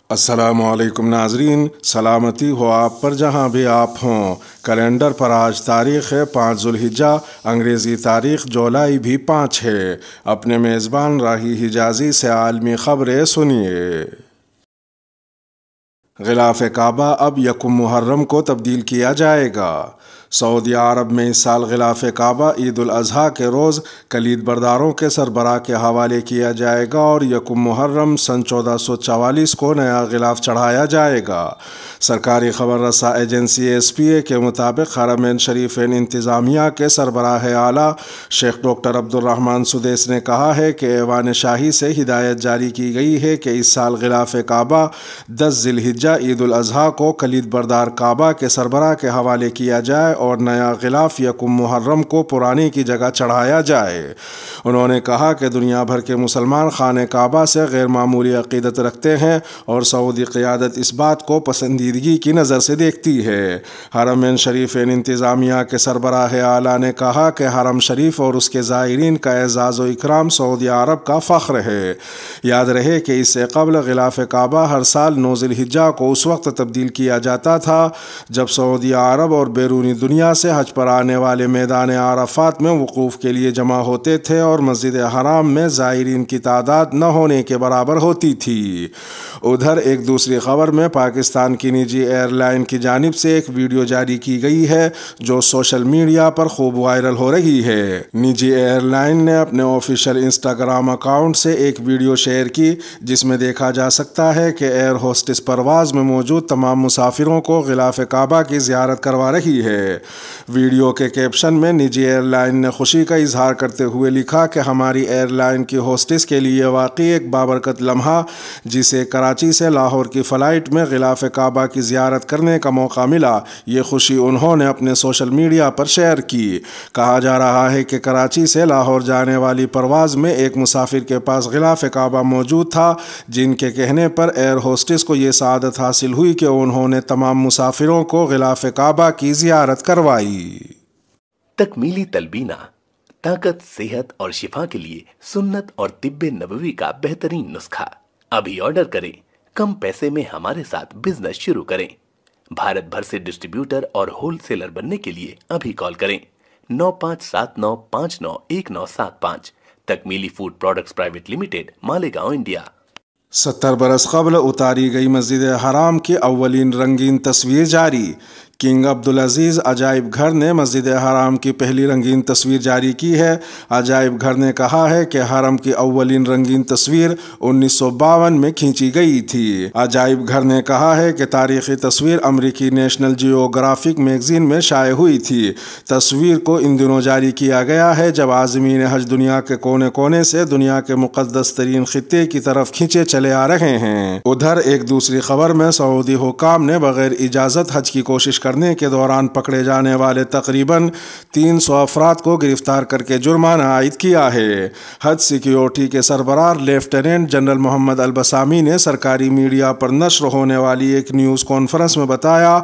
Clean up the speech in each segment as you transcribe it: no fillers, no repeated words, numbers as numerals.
السلام علیکم ناظرین، سلامتی ہو آپ پر جہاں بھی آپ ہوں۔ کیلنڈر پر آج تاریخ ہے 5 ذوالحجہ، انگریزی تاریخ جولائی بھی 5 ہے۔ اپنے میزبان راہی حجازی سے عالمی خبریں سنیے۔ غلاف کعبہ اب 1 محرم کو تبدیل کیا جائے گا۔ سعودی عرب میں اس سال غلاف کعبہ عید الاضحیٰ کے روز کلید برداروں کے سربراہ کے حوالے کیا جائے گا اور 1 محرم سن 1444 کو نیا غلاف چڑھایا جائے گا۔ سرکاری خبر رساں ایجنسی SPA کے مطابق حرمین شریفین انتظامیہ کے سربراہ اعلیٰ شیخ ڈاکٹر عبدالرحمن سدیس نے کہا ہے کہ ایوان شاہی سے ہدایت جاری کی گئی ہے کہ اس سال غلاف کعبہ 10 ذی الحجہ عید الاضحیٰ کو کلید بردار کعبہ کے سربراہ کے حوالے کیا جائے اور نیا غلاف 1 محرم کو پرانے کی جگہ چڑھایا جائے۔ انہوں نے کہا کہ دنیا بھر کے مسلمان خانہ کعبہ سے غیر معمولی عقیدت رکھتے ہیں اور سعودی قیادت اس بات کو پسندیدگی کی نظر سے دیکھتی ہے۔ حرمین شریفین انتظامیہ کے سربراہ اعلیٰ نے کہا کہ حرم شریف اور اس کے زائرین کا اعزاز و اکرام سعودی عرب کا فخر ہے۔ یاد رہے کہ اس سے قبل غلاف کعبہ ہر سال 9 ذی الحجہ کو اس وقت تبدیل کیا جاتا تھا جب سعودی عرب اور بیرونی دنیا سے حج پر آنے والے میدان عرفات میں وقوف کے لیے جمع ہوتے تھے اور مسجد حرام میں زائرین کی تعداد نہ ہونے کے برابر ہوتی تھی۔ ادھر ایک دوسری خبر میں پاکستان کی نجی ایئر لائن کی جانب سے ایک ویڈیو جاری کی گئی ہے جو سوشل میڈیا پر خوب وائرل ہو رہی ہے۔ نجی ایئر لائن نے اپنے آفیشیل انسٹاگرام اکاؤنٹ سے ایک ویڈیو شیئر کی جس میں دیکھا جا سکتا ہے کہ ایئر ہوسٹس پرواز میں موجود تمام مسافروں کو غلاف کعبہ کی زیارت کروا رہی ہے۔ ویڈیو کے کیپشن میں نجی ایئر لائن نے خوشی کا اظہار کرتے ہوئے لکھا کہ ہماری ایئر لائن کی ہوسٹس کے لیے واقعی ایک بابرکت لمحہ جسے کراچی سے لاہور کی فلائٹ میں غلاف کعبہ کی زیارت کرنے کا موقع ملا، یہ خوشی انہوں نے اپنے سوشل میڈیا پر شیئر کی۔ کہا جا رہا ہے کہ کراچی سے لاہور جانے والی پرواز میں ایک مسافر کے پاس غلاف کعبہ موجود تھا جن کے کہنے پر ایئر ہوسٹس کو یہ سعادت حاصل ہوئی کہ انہوں نے تمام مسافروں کو غلاف کعبہ کی زیارت کروائی۔ تکمیلی تلبینہ طاقت، صحت اور شفا کے لیے سنت اور طب نبوی کا بہترین نسخہ۔ ابھی آرڈر کریں، کم پیسے میں ہمارے ساتھ بزنس شروع کریں۔ بھارت بھر سے ڈسٹریبیوٹر اور ہول سیلر بننے کے لیے ابھی کال کریں 9579591975۔ Takmeeli food products private limited, Malegaon, India. 70 برس قبل اتاری گئی مسجد حرام کی اولین رنگین تصویر جاری۔ کنگ عبدالعزیز عجائب گھر نے مسجد حرام کی پہلی رنگین تصویر جاری کی ہے۔ عجائب گھر نے کہا ہے کہ حرم کی اولین رنگین تصویر 1952 میں کھینچی گئی تھی۔ عجائب گھر نے کہا ہے کہ تاریخی تصویر امریکی نیشنل جیوگرافک میگزین میں شائع ہوئی تھی۔ تصویر کو ان دنوں جاری کیا گیا ہے جب عازمین حج دنیا کے کونے کونے سے دنیا کے مقدس ترین خطے کی طرف کھینچے چلے آ رہے ہیں۔ ادھر ایک دوسری خبر میں سعودی حکام نے بغیر اجازت حج کی کوشش کرنے کے دوران پکڑے جانے والے تقریباً 300 افراد کو گرفتار کر کے جرمانہ عائد کیا ہے۔ حج سیکیورٹی کے سربراہ لیفٹیننٹ جنرل محمد البسامی نے سرکاری میڈیا پر نشر ہونے والی ایک نیوز کانفرنس میں بتایا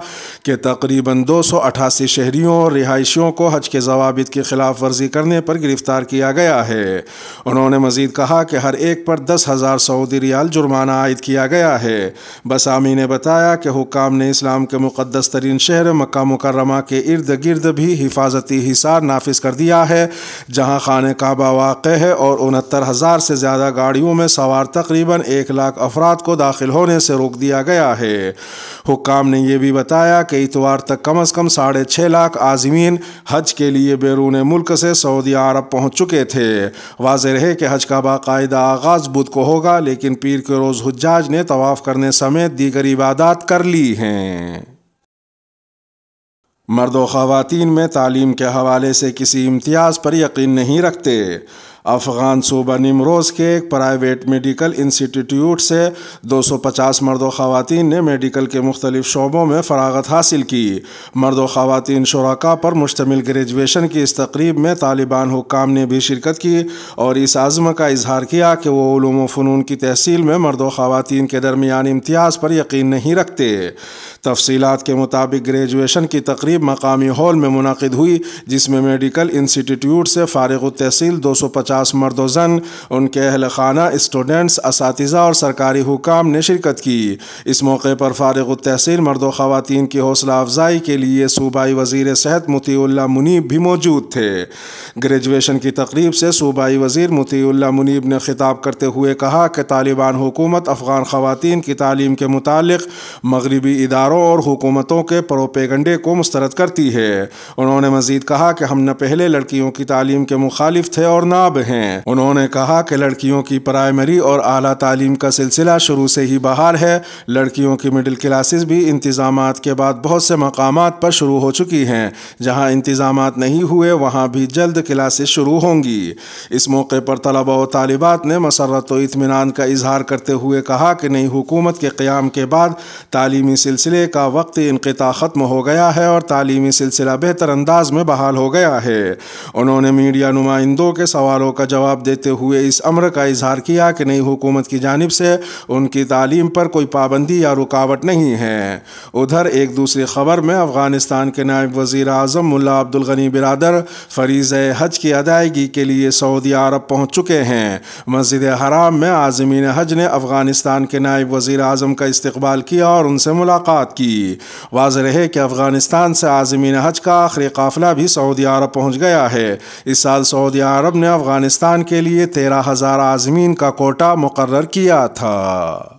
کہ تقریباً 288 شہریوں اور رہائشیوں کو حج کے ضوابط کی خلاف ورزی کرنے پر گرفتار کیا گیا ہے۔ انہوں نے مزید کہا کہ ہر ایک پر 10,000 سعودی ریال جرمانہ عائد کیا گیا ہے۔ بسامی نے بتایا کہ حکام نے اسلام کے مقدس ترین شہر مکہ مکرمہ کے ارد گرد بھی حفاظتی حصار نافذ کر دیا ہے جہاں خانہ کعبہ واقع ہے اور 69,000 سے زیادہ گاڑیوں میں سوار تقریباً 1 لاکھ افراد کو داخل ہونے سے روک دیا گیا ہے۔ حکام نے یہ بھی بتایا کہ اتوار تک کم از کم 6.5 لاکھ عازمین حج کے لیے بیرون ملک سے سعودی عرب پہنچ چکے تھے۔ واضح رہے کہ حج کا باقاعدہ آغاز بدھ کو ہوگا لیکن پیر کے روز حجاج نے طواف کرنے سمیت دیگر عبادات کر لی ہیں۔ مرد و خواتین میں تعلیم کے حوالے سے کسی امتیاز پر یقین نہیں رکھتے۔ افغان صوبہ نیمروز کے ایک پرائیویٹ میڈیکل انسٹیٹیوٹ سے 250 مرد و خواتین نے میڈیکل کے مختلف شعبوں میں فراغت حاصل کی۔ مرد و خواتین شرکاء پر مشتمل گریجویشن کی اس تقریب میں طالبان حکام نے بھی شرکت کی اور اس عزم کا اظہار کیا کہ وہ علوم و فنون کی تحصیل میں مرد و خواتین کے درمیان امتیاز پر یقین نہیں رکھتے۔ تفصیلات کے مطابق گریجویشن کی تقریب مقامی ہال میں منعقد ہوئی جس میں میڈیکل انسٹیٹیوٹ سے فارغ التحصیل 250 50 مرد و زن، ان کے اہل خانہ، اسٹوڈنٹس، اساتذہ اور سرکاری حکام نے شرکت کی۔ اس موقع پر فارغ التحصیل مرد و خواتین کی حوصلہ افزائی کے لیے صوبائی وزیر صحت مطیع اللہ منیب بھی موجود تھے۔ گریجویشن کی تقریب سے صوبائی وزیر مطیع اللہ منیب نے خطاب کرتے ہوئے کہا کہ طالبان حکومت افغان خواتین کی تعلیم کے متعلق مغربی اداروں اور حکومتوں کے پروپیگنڈے کو مسترد کرتی ہے۔ انہوں نے مزید کہا کہ ہم نہ پہلے لڑکیوں کی تعلیم کے مخالف تھے اور نہ اب ہیں۔ انہوں نے کہا کہ لڑکیوں کی پرائمری اور اعلیٰ تعلیم کا سلسلہ شروع سے ہی بحال ہے۔ لڑکیوں کی مڈل کلاسز بھی انتظامات کے بعد بہت سے مقامات پر شروع ہو چکی ہیں۔ جہاں انتظامات نہیں ہوئے وہاں بھی جلد کلاسز شروع ہوں گی۔ اس موقع پر طلباء و طالبات نے مسرت و اطمینان کا اظہار کرتے ہوئے کہا کہ نئی حکومت کے قیام کے بعد تعلیمی سلسلے کا وقتی انقطاع ختم ہو گیا ہے اور تعلیمی سلسلہ بہتر انداز میں بحال ہو گیا ہے۔ انہوں نے میڈیا نمائندوں کے سوالوں کا جواب دیتے ہوئے اس امر کا اظہار کیا کہ نئی حکومت کی جانب سے ان کی تعلیم پر کوئی پابندی یا رکاوٹ نہیں ہے۔ ادھر ایک دوسری خبر میں افغانستان کے نائب وزیر اعظم ملا عبدالغنی برادر فریضہ حج کی ادائیگی کے لیے سعودی عرب پہنچ چکے ہیں۔ مسجد حرام میں عازمین حج نے افغانستان کے نائب وزیر اعظم کا استقبال کیا اور ان سے ملاقات کی۔ واضح رہے کہ افغانستان سے عازمین حج کا آخری قافلہ بھی سعودی عرب پہنچ گیا ہے۔ اس سال سعودی عرب نے افغانستان کے لیے 13,000 عازمین کا کوٹا مقرر کیا تھا۔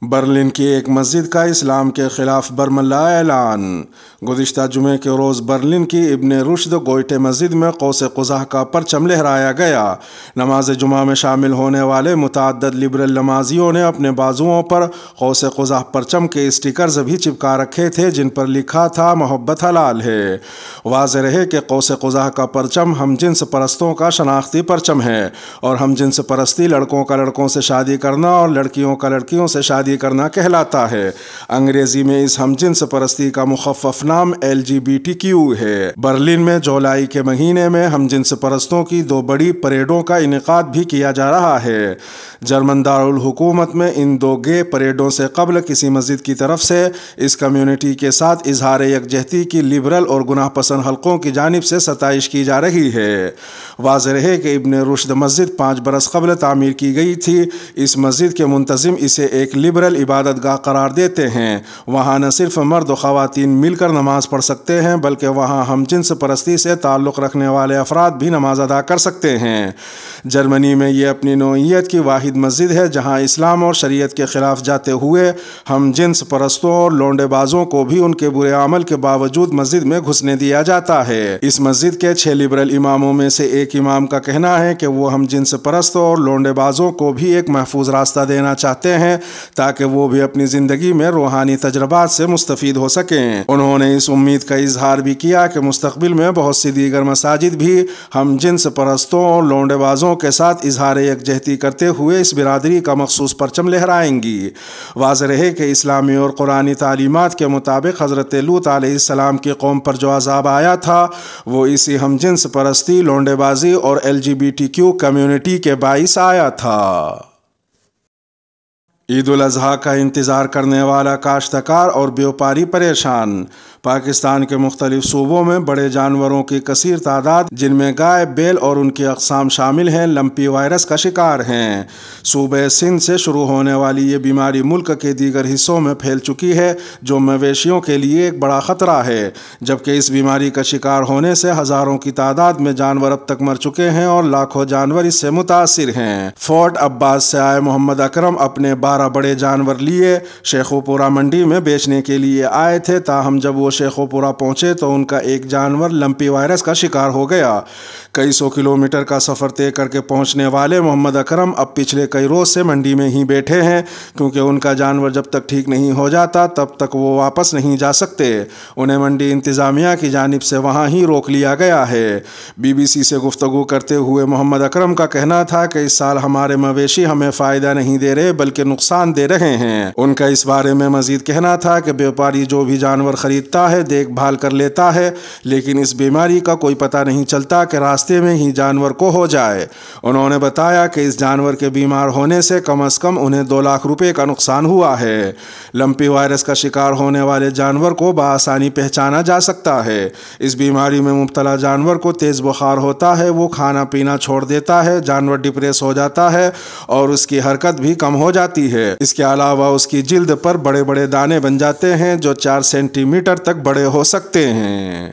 برلن کی ایک مسجد کا اسلام کے خلاف برملا اعلان۔ گزشتہ جمعے کے روز برلن کی ابن رشد گوئٹے مسجد میں قوس قزح کا پرچم لہرایا گیا۔ نماز جمعہ میں شامل ہونے والے متعدد لبرل نمازیوں نے اپنے بازوؤں پر قوس قزح پرچم کے اسٹیکرز بھی چپکا رکھے تھے جن پر لکھا تھا محبت حلال ہے۔ واضح رہے کہ قوس قزح کا پرچم ہم جنس پرستوں کا شناختی پرچم ہے اور ہم جنس پرستی لڑکوں کا لڑکوں سے شادی کرنا اور لڑکیوں کا لڑکیوں سے شادی کرنا کہلاتا ہے۔ انگریزی میں اس ہم جنس پرستی کا مخفف نام LGBTQ ہے۔ برلن میں جولائی کے مہینے میں ہم جنس پرستوں کی 2 بڑی پریڈوں کا انعقاد بھی کیا جا رہا ہے۔ جرمن دارالحکومت میں ان 2 گے پریڈوں سے قبل کسی مسجد کی طرف سے اس کمیونٹی کے ساتھ اظہار یکجہتی کی لبرل اور گناہ پسند حلقوں کی جانب سے ستائش کی جا رہی ہے۔ واضح رہے کہ ابن رشد مسجد 5 برس قبل تعمیر کی گئی تھی۔ اس مسجد کے منتظم اسے ایک لبرل عبادت گاہ قرار دیتے ہیں۔ وہاں نہ صرف مرد و خواتین مل کر نماز پڑھ سکتے ہیں بلکہ وہاں ہم جنس پرستی سے تعلق رکھنے والے افراد بھی نماز ادا کر سکتے ہیں۔ جرمنی میں یہ اپنی نوعیت کی واحد مسجد ہے جہاں اسلام اور شریعت کے خلاف جاتے ہوئے ہم جنس پرستوں اور لونڈے بازوں کو بھی ان کے برے عمل کے باوجود مسجد میں گھسنے دیا جاتا ہے۔ اس مسجد کے 6 لبرل اماموں میں سے ایک امام کا کہنا ہے کہ وہ ہم جنس پرستوں اور لونڈے بازوں کو بھی ایک محفوظ راستہ دینا چاہتے ہیں تاکہ وہ بھی اپنی زندگی میں روحانی تجربات سے مستفید ہو سکیں۔ انہوں نے اس امید کا اظہار بھی کیا کہ مستقبل میں بہت سی دیگر مساجد بھی ہم جنس پرستوں اور لونڈے بازوں کے ساتھ اظہار یکجہتی کرتے ہوئے اس برادری کا مخصوص پرچم لہرائیں گی۔ واضح رہے کہ اسلامی اور قرآنی تعلیمات کے مطابق حضرت لوط علیہ السلام کی قوم پر جو عذاب آیا تھا وہ اسی ہم جنس پرستی، لونڈے بازی اور LGBTQ کمیونٹی کے باعث آیا تھا۔ عید الاضحیٰ کا انتظار کرنے والا کاشتکار اور بیوپاری پریشان۔ پاکستان کے مختلف صوبوں میں بڑے جانوروں کی کثیر تعداد جن میں گائے، بیل اور ان کی اقسام شامل ہیں لمپی وائرس کا شکار ہیں۔ صوبہ سندھ سے شروع ہونے والی یہ بیماری ملک کے دیگر حصوں میں پھیل چکی ہے جو مویشیوں کے لیے ایک بڑا خطرہ ہے، جبکہ اس بیماری کا شکار ہونے سے ہزاروں کی تعداد میں جانور اب تک مر چکے ہیں اور لاکھوں جانور اس سے متاثر ہیں۔ فورٹ عباس سے آئے محمد اکرم اپنے 12 بڑے جانور لیے شیخوپورہ منڈی میں بیچنے کے لیے آئے تھے، تاہم جب وہ شیخوپورہ پہنچے تو ان کا ایک جانور لمپی وائرس کا شکار ہو گیا۔ کئی 100 کلومیٹر کا سفر طے کر کے پہنچنے والے محمد اکرم اب پچھلے کئی روز سے منڈی میں ہی بیٹھے ہیں کیونکہ ان کا جانور جب تک ٹھیک نہیں ہو جاتا تب تک وہ واپس نہیں جا سکتے۔ انہیں منڈی انتظامیہ کی جانب سے وہاں ہی روک لیا گیا ہے۔ BBC سے گفتگو کرتے ہوئے محمد اکرم کا کہنا تھا کہ اس سال ہمارے مویشی ہمیں فائدہ نہیں دے رہے بلکہ نقصان نقصان دے رہے ہیں۔ ان کا اس بارے میں مزید کہنا تھا کہ بیوپاری جو بھی جانور خریدتا ہے دیکھ بھال کر لیتا ہے، لیکن اس بیماری کا کوئی پتہ نہیں چلتا کہ راستے میں ہی جانور کو ہو جائے۔ انہوں نے بتایا کہ اس جانور کے بیمار ہونے سے کم از کم انہیں 2 لاکھ روپے کا نقصان ہوا ہے۔ لمپی وائرس کا شکار ہونے والے جانور کو بآسانی پہچانا جا سکتا ہے۔ اس بیماری میں مبتلا جانور کو تیز بخار ہوتا ہے، وہ کھانا پینا چھوڑ دیتا ہے، جانور ڈپریس ہو جاتا ہے اور اس کی حرکت بھی کم ہو جاتی ہے۔ اس کے علاوہ اس کی جلد پر بڑے بڑے دانے بن جاتے ہیں جو 4 سینٹی میٹر تک بڑے ہو سکتے ہیں۔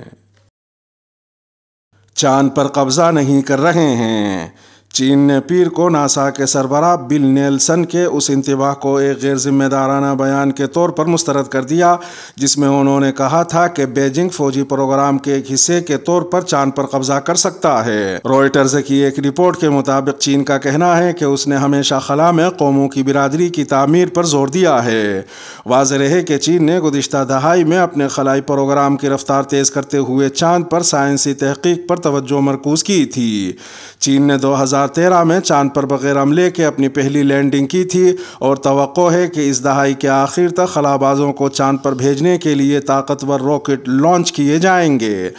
چاند پر قبضہ نہیں کر رہے ہیں۔ چین نے پیر کو ناسا کے سربراہ بل نیلسن کے اس انتباہ کو ایک غیر ذمہ دارانہ بیان کے طور پر مسترد کر دیا جس میں انہوں نے کہا تھا کہ بیجنگ فوجی پروگرام کے ایک حصے کے طور پر چاند پر قبضہ کر سکتا ہے۔ روئٹرز کی ایک رپورٹ کے مطابق چین کا کہنا ہے کہ اس نے ہمیشہ خلا میں قوموں کی برادری کی تعمیر پر زور دیا ہے۔ واضح ہے کہ چین نے گزشتہ دہائی میں اپنے خلائی پروگرام کی رفتار تیز کرتے ہوئے چاند پر سائنسی تحقیق پر توجہ مرکوز کی تھی۔ چین نے 2013 میں چاند پر بغیر عملے کے اپنی پہلی لینڈنگ کی تھی اور توقع ہے کہ اس دہائی کے آخر تک خلابازوں کو چاند پر بھیجنے کے لیے طاقتور راکٹ لانچ کیے جائیں گے۔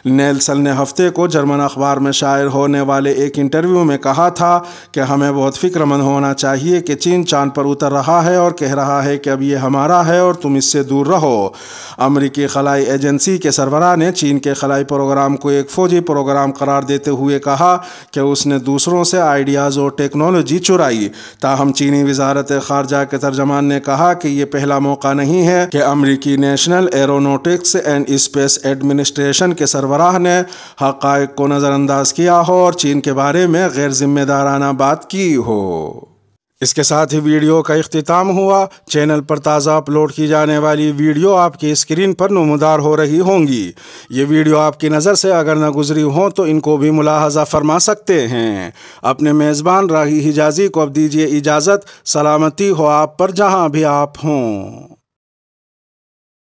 نیلسن نے ہفتے کو جرمن اخبار میں شائع ہونے والے ایک انٹرویو میں کہا تھا کہ ہمیں بہت فکر مند ہونا چاہیے کہ چین چاند پر اتر رہا ہے اور کہہ رہا ہے کہ اب یہ ہمارا ہے اور تم اس سے دور رہو۔ امریکی خلائی ایجنسی کے سربراہ نے چین کے خلائی پروگرام کو ایک فوجی پروگرام قرار دیتے ہوئے کہا کہ اس نے دوسروں سے آئیڈیاز اور ٹیکنالوجی چرائی۔ تاہم چینی وزارت خارجہ کے ترجمان نے کہا کہ یہ پہلا موقع نہیں ہے کہ امریکی نیشنل ایرونوٹکس اینڈ اسپیس ایڈمنسٹریشن کے سربراہ نے حقائق کو نظر انداز کیا ہو اور چین کے بارے میں غیر ذمہ دارانہ بات کی ہو۔ اس کے ساتھ ہی ویڈیو کا اختتام ہوا۔ چینل پر تازہ اپلوڈ کی جانے والی ویڈیو آپ کی اسکرین پر نمودار ہو رہی ہوں گی۔ یہ ویڈیو آپ کی نظر سے اگر نہ گزری ہوں تو ان کو بھی ملاحظہ فرما سکتے ہیں۔ اپنے میزبان راہی حجازی کو اب دیجیے اجازت۔ سلامتی ہو آپ پر جہاں بھی آپ ہوں۔